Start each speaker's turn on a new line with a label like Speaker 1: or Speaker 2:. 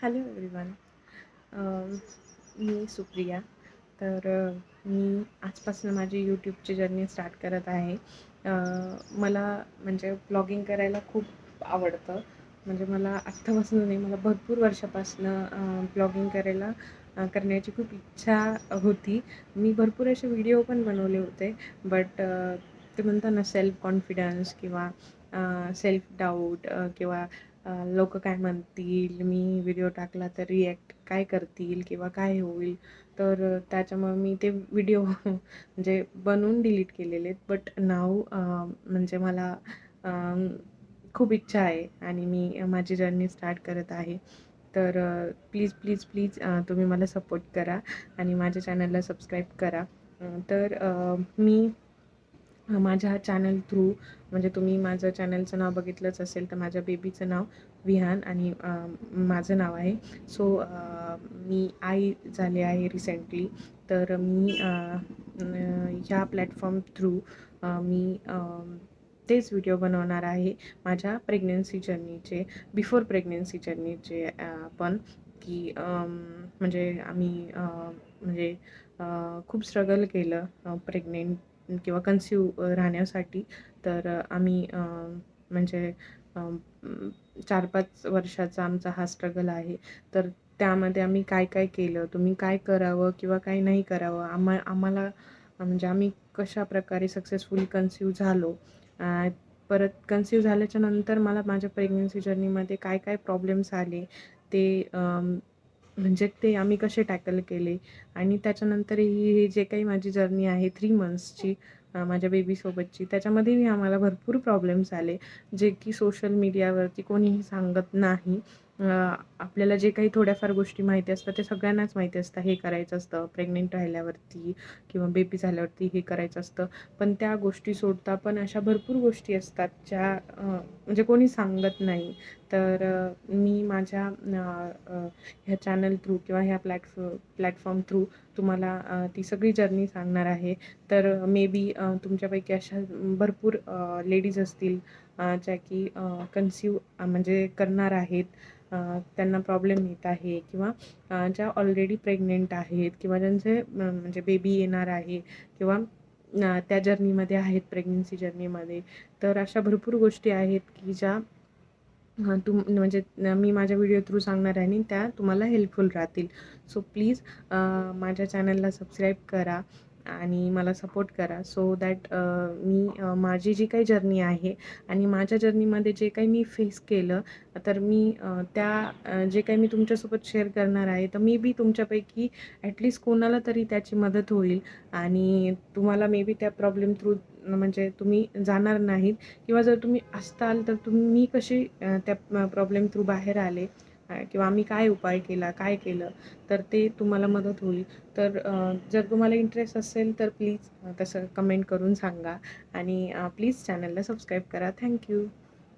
Speaker 1: Hello everyone. मी सुप्रिया. तर मी आजपासून माझी यूट्यूबची जर्नी स्टार्ट करत आहे. मला म्हणजे ब्लॉगिंग करायला खूप आवडतं. म्हणजे मला आत्तापासून नाही, मला भरपूर वर्षापासून ब्लॉगिंग करण्याची खूप इच्छा होती. मी भरपूर असे व्हिडिओ पण बनवले होते. बट ते म्हणतात ना, सेल्फ कॉन्फिडन्स किंवा सेल्फ डाऊट किंवा लोक काय म्हणतील, मी व्हिडिओ टाकला तर रिॲक्ट काय करतील किंवा काय होईल. तर त्याच्यामुळे मी ते व्हिडिओ म्हणजे बनवून डिलीट केलेले आहेत. बट नाऊ म्हणजे मला खूप इच्छा आहे आणि मी माझी जर्नी स्टार्ट करत आहे. तर प्लीज प्लीज प्लीज तुम्ही मला सपोर्ट करा आणि माझ्या चॅनलला सबस्क्राईब करा. तर मी माझ्या चॅनल थ्रू, म्हणजे तुम्ही माझं चॅनलचं नाव बघितलंच असेल, तर माझ्या बेबीचं नाव विहान आणि माझं नाव आहे. सो मी आई झाले आहे रिसेंटली. तर मी ह्या प्लॅटफॉर्म थ्रू मी तेच व्हिडिओ बनवणार आहे माझ्या प्रेग्नन्सी जर्नीचे, बिफोर प्रेग्नन्सी जर्नीचे पण की म्हणजे आम्ही म्हणजे खूप स्ट्रगल केलं प्रेग्नेंट किंवा कन्सीव राहण्यासाठी. तर आम्ही म्हणजे 4-5 वर्षाचा आमचा हा स्ट्रगल आहे. तर त्यामध्ये आम्ही काय काय केलं, तुम्ही काय करावं किंवा काय नाही करावं, आम्हाला म्हणजे आम्ही कशाप्रकारे सक्सेसफुली कन्सीव झालो. परत कन्सीव झाल्याच्या नंतर मला माझ्या प्रेग्नन्सी जर्नीमध्ये काय काय प्रॉब्लेम्स आले ते म्हणजे ते आम्ही कसे टॅकल केले. आणि त्याच्यानंतरही हे जे काही माझी जर्नी आहे 3 मंथ्सची माझ्या बेबीसोबतची, त्याच्यामध्येही आम्हाला भरपूर प्रॉब्लेम्स आले, जे की सोशल मीडियावरती कोणीही सांगत नाही. आपल्याला जे काही थोड्याफार गोष्टी माहिती असतात ते सगळ्यांनाच माहिती असतं. हे करायचं असतं प्रेग्नेंट राहिल्यावरती किंवा बेबी झाल्यावरती, हे करायचं असतं. पण त्या गोष्टी सोडता पण अशा भरपूर गोष्टी असतात ज्या म्हणजे कोणी सांगत नाही. तर मी माझ्या ह्या चॅनल थ्रू किंवा ह्या प्लॅटफॉर्म थ्रू तुम्हाला ती सगळी जर्नी सांगणार आहे. तर मे बी तुमच्यापैकी अशा भरपूर लेडीज असतील ज्या की कन्सीव म्हणजे करणार आहेत, त्यांना प्रॉब्लेम येत आहे किंवा ज्या ऑलरेडी प्रेग्नेंट आहेत किंवा ज्यांचे म्हणजे बेबी येणार आहे किंवा त्या जर्नीमध्ये आहेत, प्रेग्नन्सी जर्नीमध्ये. तर अशा भरपूर गोष्टी आहेत की ज्या म्हणजे मी माझ्या व्हिडिओ थ्रू सांगणार आहे आणि त्या तुम्हाला हेल्पफुल राहतील. सो प्लीज माझ्या चॅनलला सबस्क्राईब करा आणि मला सपोर्ट करा, सो दॅट मी माझी जी काही जर्नी आहे आणि माझ्या जर्नीमध्ये जे काही मी फेस केलं, तर मी जे काही मी तुमच्यासोबत शेअर करणार आहे, तर मे बी तुमच्यापैकी ॲटलिस्ट कोणाला तरी त्याची मदत होईल आणि तुम्हाला मे बी त्या प्रॉब्लेम थ्रू म्हणजे तुम्ही जाणार नाहीत. किंवा जर तुम्ही असताल तर तुम्ही कसे त्या प्रॉब्लेम थ्रू बाहेर आले किंवा आम्ही काय उपाय केला, काय केलं, तर ते तुम्हाला मदत होईल. तर जर तुम्हाला इंटरेस्ट असेल तर प्लीज तसं कमेंट करून सांगा आणि प्लीज चॅनलला सबस्क्राईब करा. थँक्यू.